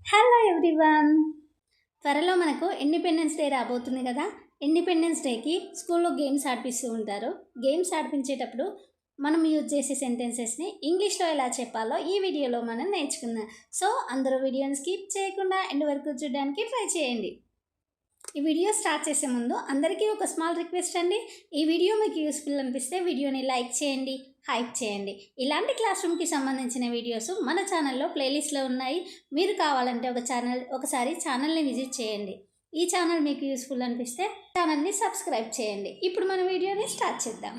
Hello everyone. త్వరలో మనకు independence day రాబోతుంది కదా. ఇండిపెండెన్స్ డేకి స్కూల్లో గేమ్స్ ఆడిపిస్తూ ఉంటారు. గేమ్స్ ఆడిపించేటప్పుడు మనం యూజ్ చేసే సెంటెన్సెస్ని ఇంగ్లీష్లో ఎలా చెప్పాలో ఈ వీడియోలో మనం నేర్చుకుందాం. సో అందరూ వీడియోని స్కిప్ చేయకుండా ఎండ్ వరకు చూడడానికి ట్రై చేయండి. ఈ వీడియో స్టార్ట్ చేసే ముందు అందరికీ ఒక స్మాల్ రిక్వెస్ట్ అండి. ఈ వీడియో మీకు యూస్ఫుల్ అనిపిస్తే వీడియోని లైక్ చేయండి, హైప్ చేయండి. ఇలాంటి క్లాస్ రూమ్కి సంబంధించిన వీడియోస్ మన ఛానల్లో ప్లేలిస్ట్లో ఉన్నాయి. మీరు కావాలంటే ఒకసారి ఛానల్ని విజిట్ చేయండి. ఈ ఛానల్ మీకు యూస్ఫుల్ అనిపిస్తే ఛానల్ని సబ్స్క్రైబ్ చేయండి. ఇప్పుడు మన వీడియోని స్టార్ట్ చేద్దాం.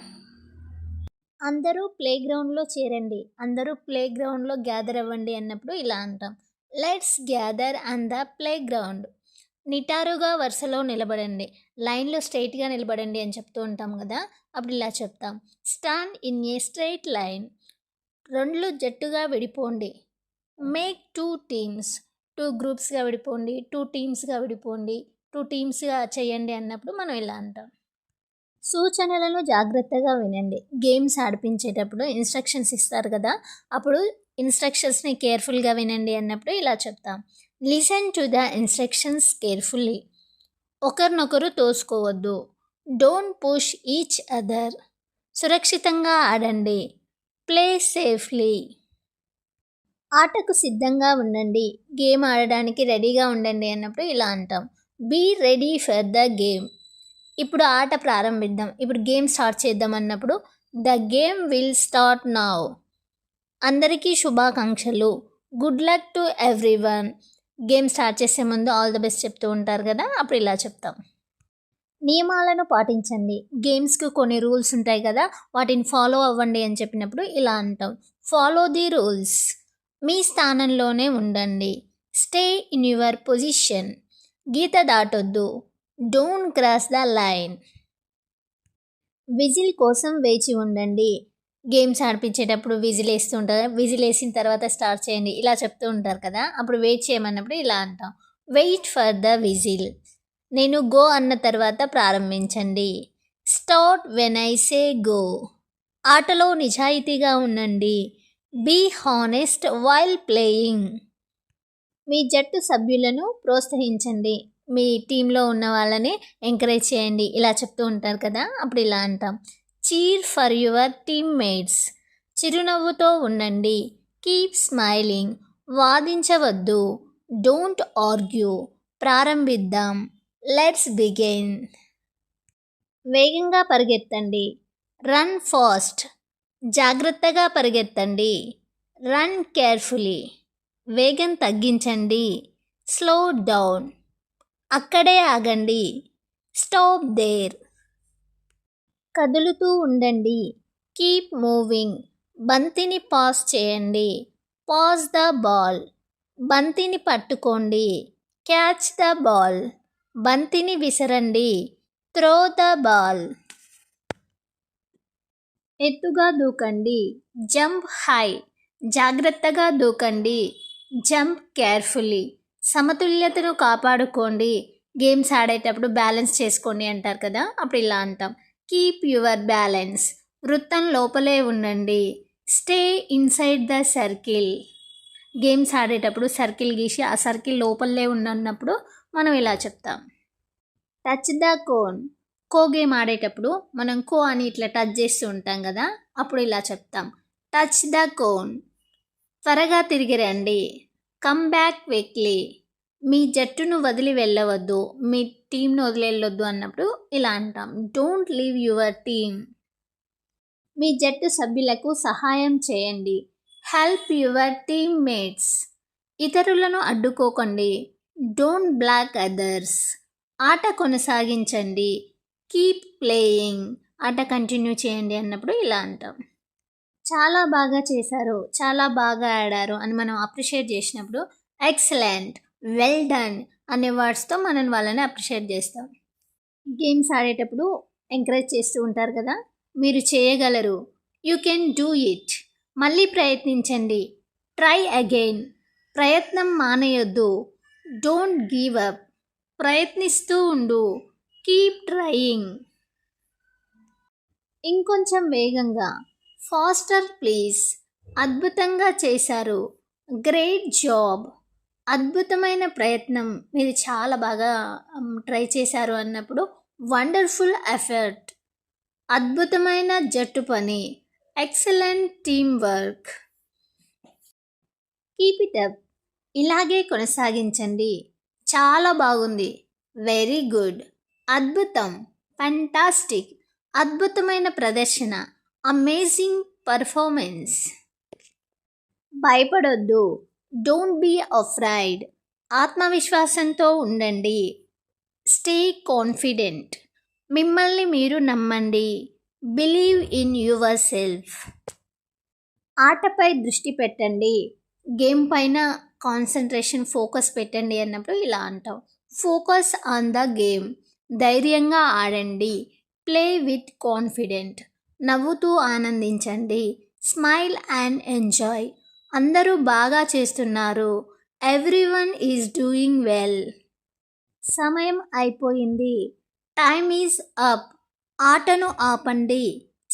అందరూ ప్లే గ్రౌండ్లో చేరండి, అందరూ ప్లే గ్రౌండ్లో గ్యాదర్ అవ్వండి అన్నప్పుడు ఇలా అంటాం, let's gather on the play ground. నిటారుగా వరుసలో నిలబడండి, లైన్లో స్ట్రైట్గా నిలబడండి అని చెప్తూ ఉంటాం కదా. అప్పుడు ఇలా చెప్తాం, stand in a straight line. రెండు జట్టుగా విడిపోండి. మేక్ టూ టీమ్స్, టూ గ్రూప్స్గా విడిపోండి, టూ టీమ్స్గా విడిపోండి, టూ టీమ్స్గా చేయండి అన్నప్పుడు మనం ఇలా అంటాం. సూచనలను జాగ్రత్తగా వినండి. గేమ్స్ ఆడిపించేటప్పుడు ఇన్స్ట్రక్షన్స్ ఇస్తారు కదా, అప్పుడు ఇన్స్ట్రక్షన్స్ని కేర్ఫుల్గా వినండి అన్నప్పుడు ఇలా చెప్తాం, listen to the instructions carefully. ఒకరినొకరు తోసుకోవద్దు. Don't push each other. సురక్షితంగా ఆడండి. Play safely. ఆటకు సిద్ధంగా ఉండండి, గేమ్ ఆడడానికి రెడీగా ఉండండి అన్నప్పుడు ఇలా అంటాం, be ready for the game. ఇప్పుడు ఆట ప్రారంభిద్దాం, ఇప్పుడు గేమ్ స్టార్ట్ చేద్దాం అన్నప్పుడు the game will start now. అందరికీ శుభాకాంక్షలు. Good luck to everyone. Game start చేసే ముందు ఆల్ ద బెస్ట్ చెప్తూ ఉంటారు కదా, అప్పుడు ఇలా చెప్తాం. నియమాలను పాటించండి. గేమ్స్కి కొన్ని రూల్స్ ఉంటాయి కదా, వాటిని ఫాలో అవ్వండి అని చెప్పినప్పుడు ఇలా అంటాం, ఫాలో ది రూల్స్. మీ స్థానంలోనే ఉండండి. Stay in your position. గీత దాటొద్దు. Don't cross the line. Whistle కోసం వేచి ఉండండి. గేమ్స్ ఆడిపించేటప్పుడు విజిల్ వేస్తూ ఉంటారు, విజిల్ వేసిన తర్వాత స్టార్ట్ చేయండి ఇలా చెప్తూ ఉంటారు కదా, అప్పుడు వెయిట్ చేయమన్నప్పుడు ఇలా అంటాం, వెయిట్ ఫర్ ద విజిల్. నేను గో అన్న తర్వాత ప్రారంభించండి. Start when I say go. ఆటలో నిజాయితీగా ఉండండి. Be honest while playing. మీ జట్టు సభ్యులను ప్రోత్సహించండి. మీ టీంలో ఉన్న వాళ్ళని ఎంకరేజ్ చేయండి ఇలా చెప్తూ ఉంటారు కదా, అప్పుడు ఇలా అంటాం, చీర్ ఫర్ యువర్ టీమ్మేట్స్. చిరునవ్వుతో ఉండండి. Keep smiling. వాదించవద్దు. Don't argue. ప్రారంభిద్దాం. Let's begin. వేగంగా పరిగెత్తండి. Run fast. జాగ్రత్తగా పరిగెత్తండి. Run carefully. వేగం తగ్గించండి. Slow down. అక్కడే ఆగండి. Stop there. కదులుతూ ఉండండి. Keep moving. బంతిని పాస్ చేయండి. Pass the ball. బంతిని పట్టుకోండి. Catch the ball. బంతిని విసరండి. Throw the ball. ఎత్తుగా దూకండి. Jump high. జాగ్రత్తగా దూకండి. Jump carefully. సమతుల్యతను కాపాడుకోండి. గేమ్స్ ఆడేటప్పుడు బ్యాలెన్స్ చేసుకోండి అంటారు కదా, అప్పుడు ఇలా అంటాం, కీప్ యువర్ బ్యాలెన్స్. వృత్తం లోపలే ఉండండి. Stay inside the circle. Games ఆడేటప్పుడు సర్కిల్ గీసి ఆ సర్కిల్ లోపలే ఉన్నప్పుడు మనం ఇలా చెప్తాం, touch the cone. Co game ఆడేటప్పుడు మనం కో అని ఇట్లా టచ్ చేస్తూ ఉంటాం కదా, అప్పుడు ఇలా చెప్తాం, టచ్ ద కోన్. త్వరగా తిరిగి రండి. Come back quickly. మీ జట్టును వదిలి వెళ్ళవద్దు, మీ టీంను వదిలి వెళ్ళొద్దు అన్నప్పుడు ఇలా అంటాం, డోంట్ లీవ్ యువర్ టీమ్. మీ జట్టు సభ్యులకు సహాయం చేయండి. Help your teammates. ఇతరులను అడ్డుకోకండి. Don't black others. ఆట కొనసాగించండి. Keep playing. ఆట కంటిన్యూ చేయండి అన్నప్పుడు ఇలా అంటాం. చాలా బాగా చేశారు, చాలా బాగా ఆడారు అని మనం అప్రిషియేట్ చేసినప్పుడు ఎక్సలెంట్, వెల్ డన్ అనే వర్డ్స్తో మనం వాళ్ళని అప్రిషియేట్ చేస్తాం. గేమ్స్ ఆడేటప్పుడు ఎంకరేజ్ చేస్తూ ఉంటారు కదా, మీరు చేయగలరు. You can do it. మళ్ళీ ప్రయత్నించండి. Try again. ప్రయత్నం మానేయొద్దు. Don't give up. ప్రయత్నిస్తూ ఉండు. Keep trying. ఇంకొంచెం వేగంగా. Faster please. అద్భుతంగా చేశారు. Great job. అద్భుతమైన ప్రయత్నం, మీరు చాలా బాగా ట్రై చేశారు అన్నప్పుడు వండర్ఫుల్ ఎఫర్ట్, అద్భుతమైన జట్టు పని, excellent team work, keep it up, ఇలాగే కొనసాగించండి, చాలా బాగుంది, వెరీ గుడ్, అద్భుతం, ఫంటాస్టిక్, అద్భుతమైన ప్రదర్శన, అమేజింగ్ పర్ఫార్మెన్స్, భయపడొద్దు, డోంట్ బీ అఫ్రైడ్, ఆత్మవిశ్వాసంతో ఉండండి, స్టే కాన్ఫిడెంట్, మిమ్మల్ని మీరు నమ్మండి, బిలీవ్ ఇన్ యువర్ సెల్ఫ్, ఆటపై దృష్టి పెట్టండి, గేమ్ పైన కాన్సన్ట్రేషన్ ఫోకస్ పెట్టండి అన్నప్పుడు ఇలా అంటాం. ఫోకస్ ఆన్ ద గేమ్, ధైర్యంగా ఆడండి, ప్లే విత్ కాన్ఫిడెంట్, నవ్వుతూ ఆనందించండి, స్మైల్ అండ్ ఎంజాయ్, అందరూ బాగా చేస్తున్నారు, ఎవ్రీవన్ ఈజ్ డూయింగ్ వెల్, సమయం అయిపోయింది, టైమ్ ఈజ్ అప్, ఆటను ఆపండి,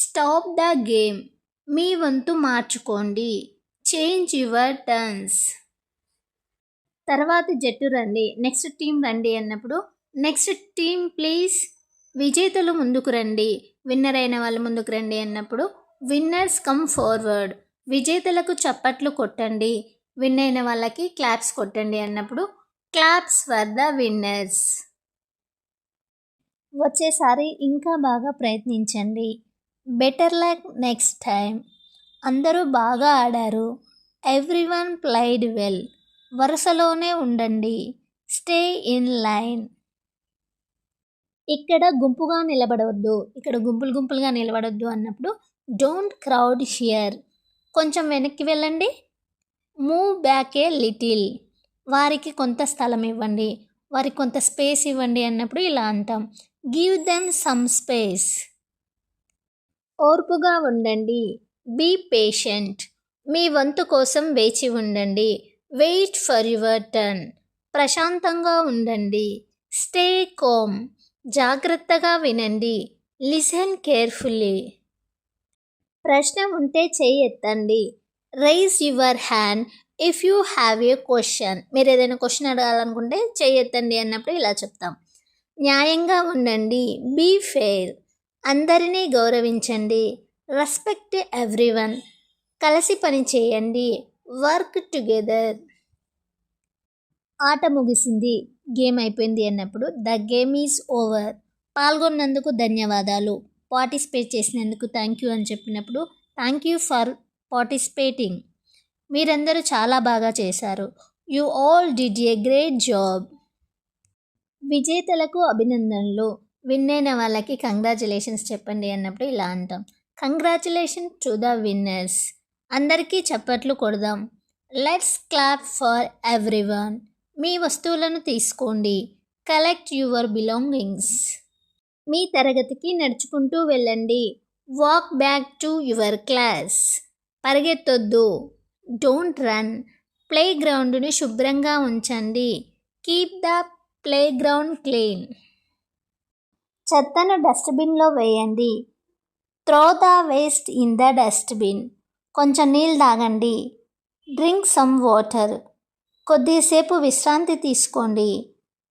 స్టాప్ ద గేమ్, మీ వంతు మార్చుకోండి, చేంజ్ యువర్ టర్న్స్, తర్వాత జట్టు రండి, నెక్స్ట్ టీం రండి అన్నప్పుడు నెక్స్ట్ టీం ప్లీజ్, విజేతలు ముందుకు రండి, విన్నర్ అయిన వాళ్ళు ముందుకు రండి అన్నప్పుడు విన్నర్స్ కమ్ ఫార్వర్డ్, విజేతలకు చప్పట్లు కొట్టండి, విన్ అయిన వాళ్ళకి క్లాప్స్ కొట్టండి అన్నప్పుడు క్లాప్స్ ఫర్ ద విన్నర్స్. వచ్చేసారి ఇంకా బాగా ప్రయత్నించండి, బెటర్ లక్ నెక్స్ట్ టైం, అందరూ బాగా ఆడారు, ఎవ్రీవన్ ప్లేడ్ వెల్, వరుసలోనే ఉండండి, స్టే ఇన్ లైన్, ఇక్కడ గుంపుగా నిలబడవద్దు, ఇక్కడ గుంపులుగా నిలబడొద్దు అన్నప్పుడు డోంట్ క్రౌడ్ హియర్, కొంచెం వెనక్కి వెళ్ళండి, మూవ్ బ్యాక్ ఏ లిటిల్, వారికి కొంత స్థలం ఇవ్వండి, వారికి కొంత స్పేస్ ఇవ్వండి అన్నప్పుడు ఇలా అంటాం. గివ్ దెమ్ సమ్ స్పేస్, ఓర్పుగా ఉండండి, బీ పేషెంట్, మీ వంతు కోసం వేచి ఉండండి, వెయిట్ ఫర్ యువర్ టర్న్, ప్రశాంతంగా ఉండండి, స్టే కామ్, జాగ్రత్తగా వినండి, లిసన్ కేర్ఫుల్లీ, ప్రశ్న ఉంటే చేయి ఎత్తండి, rise your hand if you have a question, మీరు ఏదైనా క్వశ్చన్ అడగాలనుకుంటే చేయి ఎత్తండి అన్నప్పుడు ఇలా చెప్తాం. న్యాయంగా ఉండండి, బీ ఫెయిర్, అందరినీ గౌరవించండి, రెస్పెక్ట్ ఎవ్రీవన్, కలిసి పని చేయండి, వర్క్ టుగెదర్, ఆట ముగిసింది, గేమ్ అయిపోయింది అన్నప్పుడు ద గేమ్ ఈజ్ ఓవర్, పాల్గొన్నందుకు ధన్యవాదాలు, పార్టిసిపేట్ చేసినందుకు థ్యాంక్ యూ అని చెప్పినప్పుడు థ్యాంక్ యూ ఫర్ పార్టిసిపేటింగ్, మీరందరూ చాలా బాగా చేశారు, you all did a great job, విజేతలకు అభినందనలు, విన్ అయిన వాళ్ళకి కంగ్రాచులేషన్స్ చెప్పండి అన్నప్పుడు ఇలా అంటాం. కంగ్రాచులేషన్ టు ద విన్నర్స్, అందరికీ చప్పట్లు కొడదాం, లెట్స్ క్లాప్ ఫర్ ఎవ్రీవన్, మీ వస్తువులను తీసుకోండి, కలెక్ట్ యువర్ బిలాంగింగ్స్, మీ తరగతికి నడుచుకుంటూ వెళ్ళండి, walk back to your class, పరిగెత్తొద్దు, డోంట్ రన్, ప్లే గ్రౌండ్ని శుభ్రంగా ఉంచండి, keep the play ground clean, చెత్తను డస్ట్బిన్లో వేయండి, throw the waste in the dustbin, కొంచెం నీళ్ళు తాగండి, డ్రింక్ సమ్ వాటర్, కొద్దిసేపు విశ్రాంతి తీసుకోండి,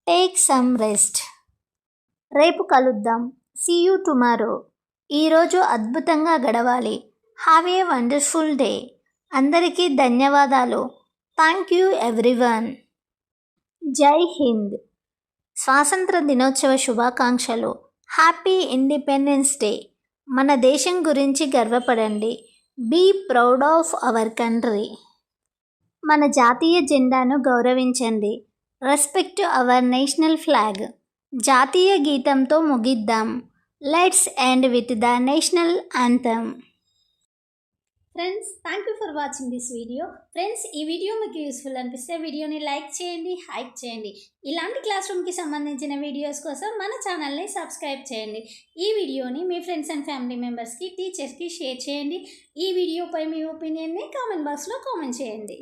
టేక్ సమ్ రెస్ట్, రేపు కలుద్దాం, సీ యూ టుమారో, ఈరోజు అద్భుతంగా గడవాలి, హ్యావ్ ఏ వండర్ఫుల్ డే, అందరికీ ధన్యవాదాలు, థ్యాంక్ యూ ఎవ్రీవన్, జై హింద్, స్వాతంత్ర దినోత్సవ శుభాకాంక్షలు, హ్యాపీ ఇండిపెండెన్స్ డే, మన దేశం గురించి గర్వపడండి, be proud of our country, మన జాతీయ జెండాను గౌరవించండి, రెస్పెక్ట్ అవర్ నేషనల్ ఫ్లాగ్, జాతీయ గీతంతో ముగిద్దాం, let's end with the national anthem. Friends, thank you for watching this video. Friends, ఈ వీడియో మీకు యూస్ఫుల్ అనిపిస్తే వీడియోని లైక్ చేయండి, హైప్ చేయండి. ఇలాంటి క్లాస్ రూమ్కి సంబంధించిన వీడియోస్ కోసం మన ఛానల్ని సబ్స్క్రైబ్ చేయండి. ఈ వీడియోని మీ ఫ్రెండ్స్ అండ్ ఫ్యామిలీ మెంబర్స్కి, టీచర్స్కి షేర్ చేయండి. ఈ వీడియోపై మీ ఒపీనియన్ని కామెంట్ బాక్స్లో కామెంట్ చేయండి.